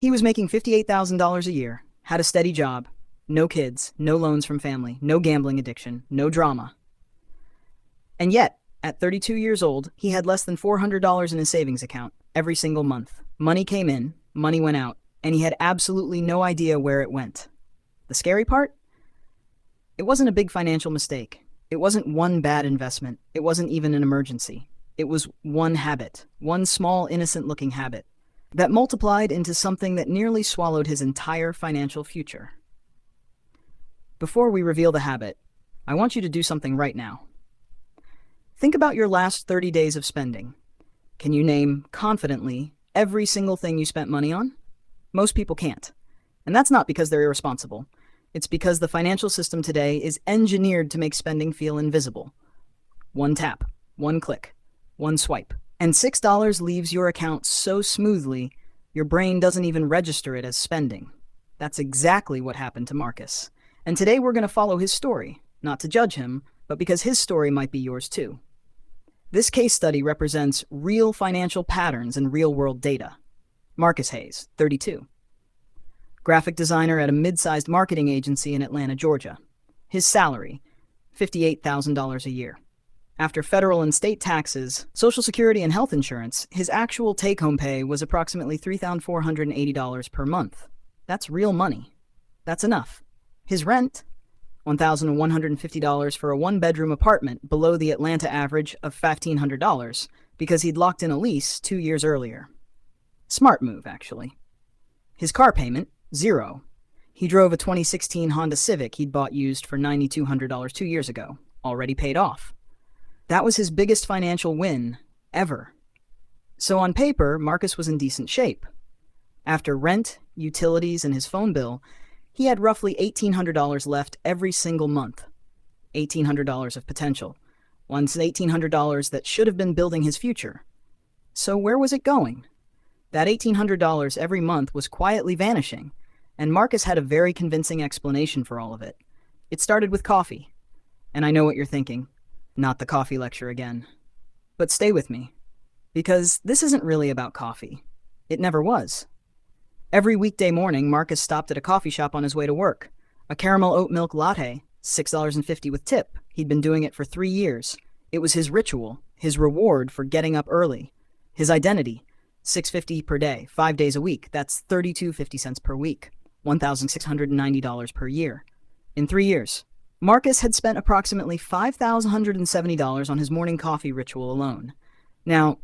He was making $58,000 a year, had a steady job, no kids, no loans from family, no gambling addiction, no drama. And yet, at 32 years old, he had less than $400 in his savings account every single month. Money came in, money went out, and he had absolutely no idea where it went. The scary part? It wasn't a big financial mistake. It wasn't one bad investment. It wasn't even an emergency. It was one habit, one small, innocent-looking habit, that multiplied into something that nearly swallowed his entire financial future. Before we reveal the habit, I want you to do something right now. Think about your last 30 days of spending. Can you name, confidently, every single thing you spent money on? Most people can't. And that's not because they're irresponsible. It's because the financial system today is engineered to make spending feel invisible. One tap, one click, one swipe. And $6 leaves your account so smoothly, your brain doesn't even register it as spending. That's exactly what happened to Marcus. And today we're going to follow his story, not to judge him, but because his story might be yours too. This case study represents real financial patterns and real-world data. Marcus Hayes, 32. Graphic designer at a mid-sized marketing agency in Atlanta, Georgia. His salary, $58,000 a year. After federal and state taxes, Social Security and health insurance, his actual take-home pay was approximately $3,480 per month. That's real money. That's enough. His rent, $1,150 for a one-bedroom apartment below the Atlanta average of $1,500 because he'd locked in a lease 2 years earlier. Smart move, actually. His car payment, $0. He drove a 2016 Honda Civic he'd bought used for $9,200 2 years ago, already paid off. That was his biggest financial win ever. So on paper, Marcus was in decent shape. After rent, utilities, and his phone bill, he had roughly $1,800 left every single month. $1,800 of potential. Once $1,800 that should have been building his future. So where was it going? That $1,800 every month was quietly vanishing, and Marcus had a very convincing explanation for all of it. It started with coffee. And I know what you're thinking. Not the coffee lecture again. But stay with me, because this isn't really about coffee. It never was. Every weekday morning, Marcus stopped at a coffee shop on his way to work. A caramel oat milk latte, $6.50 with tip. He'd been doing it for 3 years. It was his ritual, his reward for getting up early. His identity, $6.50 per day, 5 days a week. That's $32.50 per week, $1,690 per year. In 3 years, Marcus had spent approximately $5,170 on his morning coffee ritual alone. Now,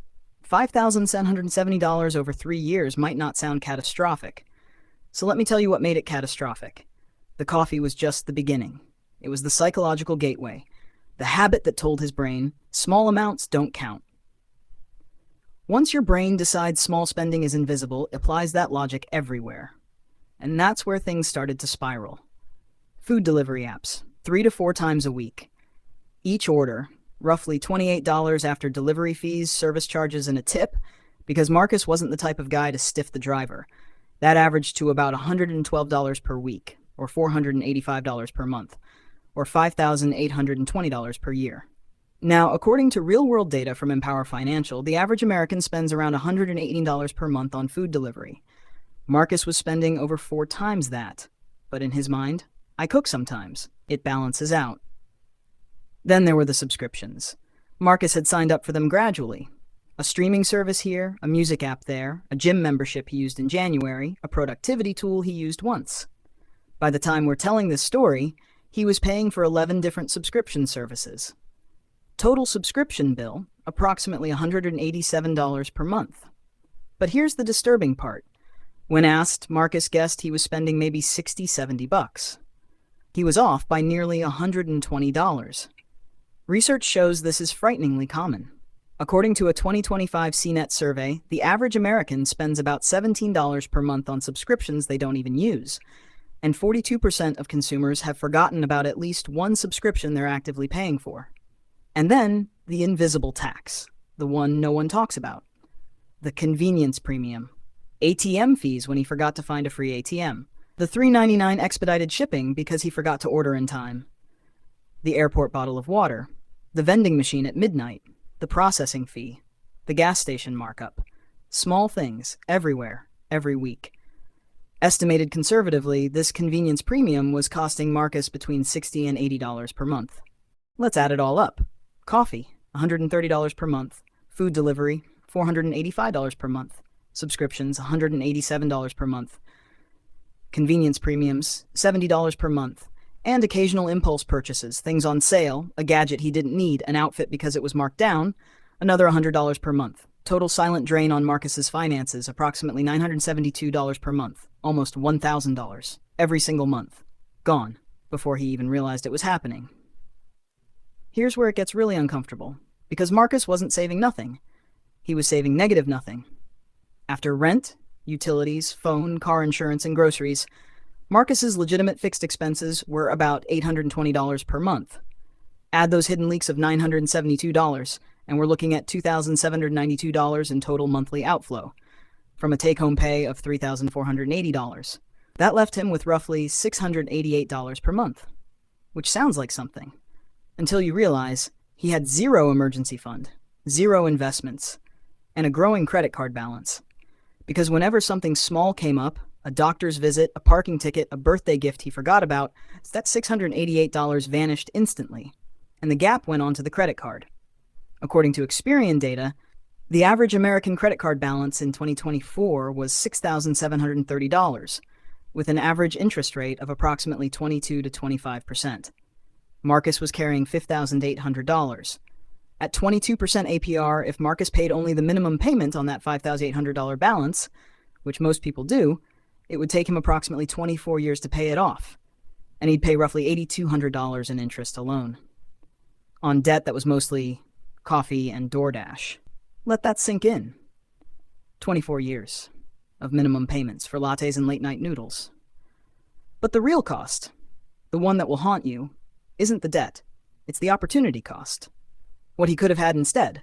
$5,770 over 3 years might not sound catastrophic. So let me tell you what made it catastrophic. The coffee was just the beginning. It was the psychological gateway, the habit that told his brain, small amounts don't count. Once your brain decides small spending is invisible, it applies that logic everywhere. And that's where things started to spiral. Food delivery apps, 3 to 4 times a week. Each order, roughly $28 after delivery fees, service charges, and a tip, because Marcus wasn't the type of guy to stiff the driver. That averaged to about $112 per week, or $485 per month, or $5,820 per year. Now, according to real-world data from Empower Financial, the average American spends around $118 per month on food delivery. Marcus was spending over 4 times that. But in his mind, I cook sometimes. It balances out. Then there were the subscriptions. Marcus had signed up for them gradually. A streaming service here, a music app there, a gym membership he used in January, a productivity tool he used once. By the time we're telling this story, he was paying for 11 different subscription services. Total subscription bill, approximately $187 per month. But here's the disturbing part. When asked, Marcus guessed he was spending maybe $60, $70. He was off by nearly $120. Research shows this is frighteningly common. According to a 2025 CNET survey, the average American spends about $17 per month on subscriptions they don't even use, and 42% of consumers have forgotten about at least one subscription they're actively paying for. And then, the invisible tax, the one no one talks about. The convenience premium. ATM fees when he forgot to find a free ATM. The $3.99 expedited shipping because he forgot to order in time. The airport bottle of water. The vending machine at midnight. The processing fee. The gas station markup. Small things, everywhere, every week. Estimated conservatively, this convenience premium was costing Marcus between $60 and $80 per month. Let's add it all up. Coffee, $130 per month. Food delivery, $485 per month. Subscriptions, $187 per month. Convenience premiums, $70 per month. And occasional impulse purchases, things on sale, a gadget he didn't need, an outfit because it was marked down, another $100 per month. Total silent drain on Marcus's finances, approximately $972 per month, almost $1,000, every single month. Gone, before he even realized it was happening. Here's where it gets really uncomfortable, because Marcus wasn't saving nothing. He was saving negative nothing. After rent, utilities, phone, car insurance, and groceries, Marcus's legitimate fixed expenses were about $820 per month. Add those hidden leaks of $972, and we're looking at $2,792 in total monthly outflow, from a take-home pay of $3,480. That left him with roughly $688 per month, which sounds like something, until you realize he had zero emergency fund, zero investments, and a growing credit card balance. Because whenever something small came up, a doctor's visit, a parking ticket, a birthday gift he forgot about, that $688 vanished instantly, and the gap went onto the credit card. According to Experian data, the average American credit card balance in 2024 was $6,730, with an average interest rate of approximately 22 to 25%. Marcus was carrying $5,800. At 22% APR, if Marcus paid only the minimum payment on that $5,800 balance, which most people do, it would take him approximately 24 years to pay it off, and he'd pay roughly $8,200 in interest alone, on debt that was mostly coffee and DoorDash. Let that sink in. 24 years of minimum payments for lattes and late-night noodles. But the real cost, the one that will haunt you, isn't the debt. It's the opportunity cost. What he could have had instead.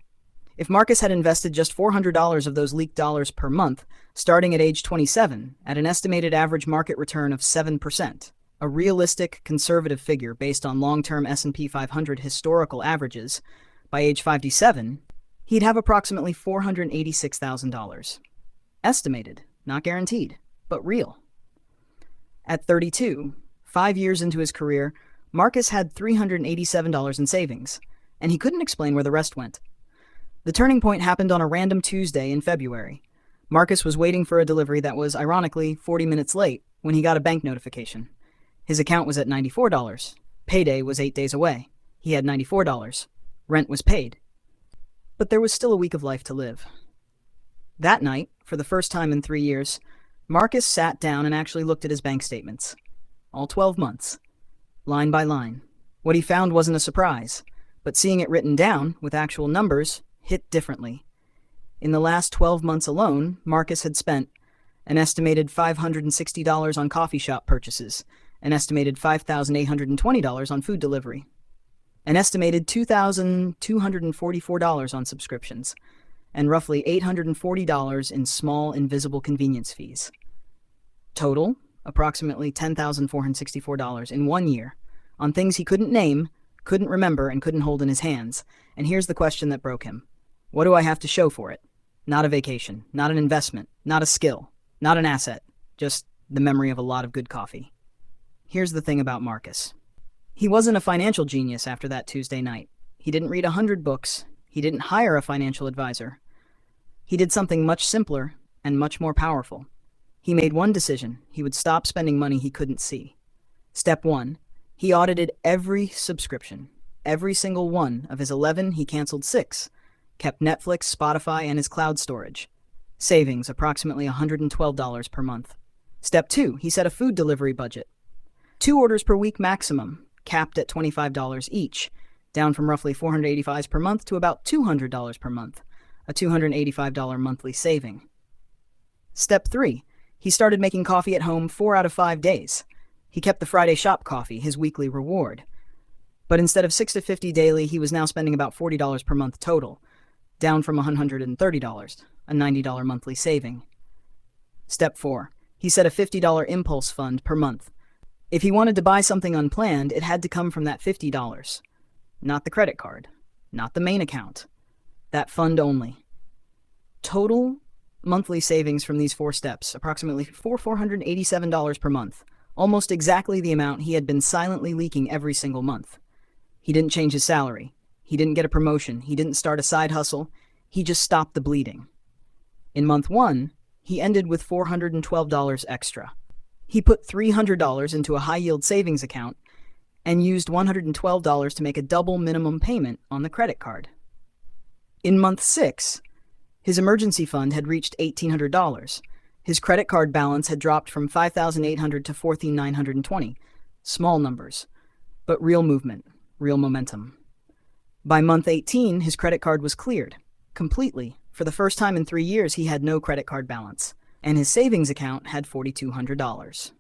If Marcus had invested just $400 of those leaked dollars per month, starting at age 27, at an estimated average market return of 7%, a realistic, conservative figure based on long-term S&P 500 historical averages, by age 57, he'd have approximately $486,000. Estimated, not guaranteed, but real. At 32, 5 years into his career, Marcus had $387 in savings, and he couldn't explain where the rest went. The turning point happened on a random Tuesday in February. Marcus was waiting for a delivery that was, ironically, 40 minutes late when he got a bank notification. His account was at $94. Payday was 8 days away. He had $94. Rent was paid. But there was still a week of life to live. That night, for the first time in 3 years, Marcus sat down and actually looked at his bank statements. All 12 months. Line by line. What he found wasn't a surprise, but seeing it written down, with actual numbers, hit differently. In the last 12 months alone, Marcus had spent an estimated $560 on coffee shop purchases, an estimated $5,820 on food delivery, an estimated $2,244 on subscriptions, and roughly $840 in small, invisible convenience fees. Total, approximately $10,464 in 1 year, on things he couldn't name, couldn't remember, and couldn't hold in his hands. And here's the question that broke him. What do I have to show for it? Not a vacation, not an investment, not a skill, not an asset, just the memory of a lot of good coffee. Here's the thing about Marcus. He wasn't a financial genius after that Tuesday night. He didn't read 100 books. He didn't hire a financial advisor. He did something much simpler and much more powerful. He made one decision. He would stop spending money he couldn't see. Step 1. He audited every subscription. Every single one of his 11, he canceled 6. Kept Netflix, Spotify, and his cloud storage. Savings, approximately $112 per month. Step 2. He set a food delivery budget. 2 orders per week maximum, capped at $25 each, down from roughly $485 per month to about $200 per month, a $285 monthly saving. Step 3. He started making coffee at home 4 out of 5 days. He kept the Friday shop coffee, his weekly reward. But instead of $6 to $50 daily, he was now spending about $40 per month total, down from $130, a $90 monthly saving. Step 4. He set a $50 impulse fund per month. If he wanted to buy something unplanned, it had to come from that $50. Not the credit card, not the main account. That fund only. Total monthly savings from these 4 steps, approximately $487 per month, almost exactly the amount he had been silently leaking every single month. He didn't change his salary. He didn't get a promotion. He didn't start a side hustle. He just stopped the bleeding. In month 1, he ended with $412 extra. He put $300 into a high-yield savings account and used $112 to make a double minimum payment on the credit card. In month 6, his emergency fund had reached $1,800. His credit card balance had dropped from $5,800 to $14,920. Small numbers, but real movement, real momentum. By month 18, his credit card was cleared, completely. For the first time in 3 years, he had no credit card balance, and his savings account had $4,200.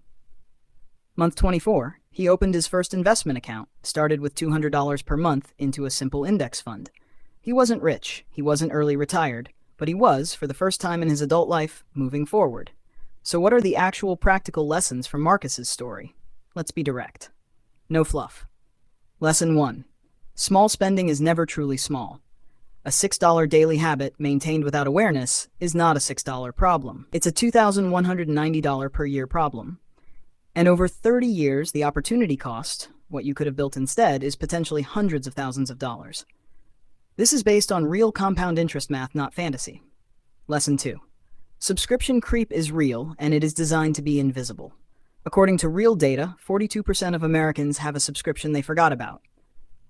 Month 24, he opened his first investment account, started with $200 per month into a simple index fund. He wasn't rich, he wasn't early retired, but he was, for the first time in his adult life, moving forward. So what are the actual practical lessons from Marcus's story? Let's be direct. No fluff. Lesson 1. Small spending is never truly small. A $6 daily habit maintained without awareness is not a $6 problem. It's a $2,190 per year problem. And over 30 years, the opportunity cost, what you could have built instead, is potentially hundreds of thousands of dollars. This is based on real compound interest math, not fantasy. Lesson 2. Subscription creep is real, and it is designed to be invisible. According to real data, 42% of Americans have a subscription they forgot about.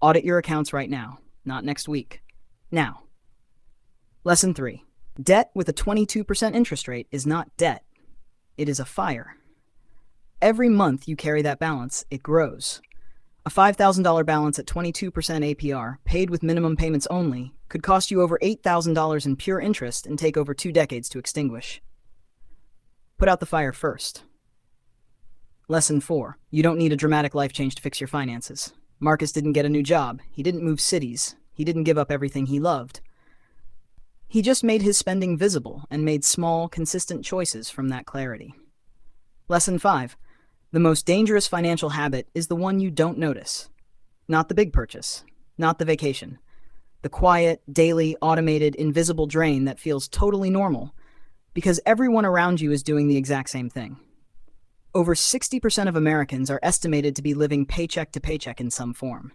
Audit your accounts right now, not next week. Now. Lesson 3. Debt with a 22% interest rate is not debt. It is a fire. Every month you carry that balance, it grows. A $5,000 balance at 22% APR, paid with minimum payments only, could cost you over $8,000 in pure interest and take over 2 decades to extinguish. Put out the fire first. Lesson 4. You don't need a dramatic life change to fix your finances. Marcus didn't get a new job. He didn't move cities. He didn't give up everything he loved. He just made his spending visible and made small, consistent choices from that clarity. Lesson 5. The most dangerous financial habit is the one you don't notice. Not the big purchase, not the vacation. The quiet, daily, automated, invisible drain that feels totally normal because everyone around you is doing the exact same thing. Over 60% of Americans are estimated to be living paycheck to paycheck in some form.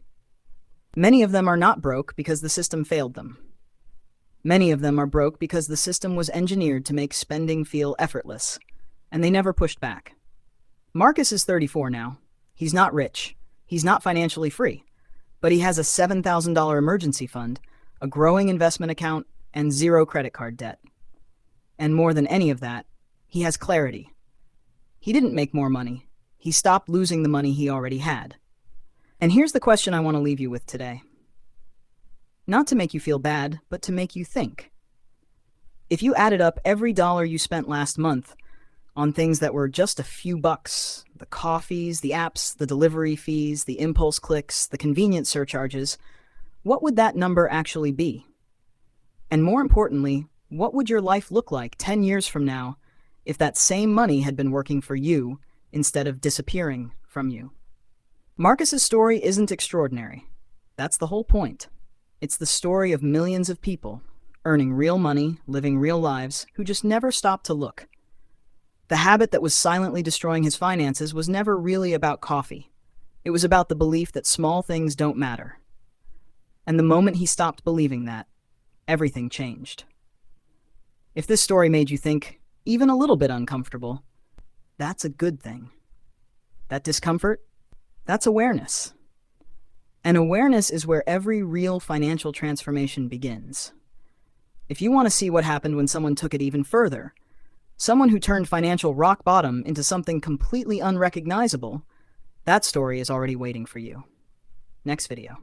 Many of them are not broke because the system failed them. Many of them are broke because the system was engineered to make spending feel effortless, and they never pushed back. Marcus is 34 now. He's not rich. He's not financially free. But he has a $7,000 emergency fund, a growing investment account, and 0 credit card debt. And more than any of that, he has clarity. He didn't make more money. He stopped losing the money he already had. And here's the question I want to leave you with today. Not to make you feel bad, but to make you think. If you added up every dollar you spent last month on things that were just a few bucks, the coffees, the apps, the delivery fees, the impulse clicks, the convenience surcharges, what would that number actually be? And more importantly, what would your life look like 10 years from now if that same money had been working for you instead of disappearing from you? Marcus's story isn't extraordinary. That's the whole point. It's the story of millions of people earning real money, living real lives, who just never stopped to look. The habit that was silently destroying his finances was never really about coffee. It was about the belief that small things don't matter. And the moment he stopped believing that, everything changed. If this story made you think even a little bit uncomfortable, that's a good thing. That discomfort, that's awareness. And awareness is where every real financial transformation begins. If you want to see what happened when someone took it even further, someone who turned financial rock bottom into something completely unrecognizable, that story is already waiting for you. Next video.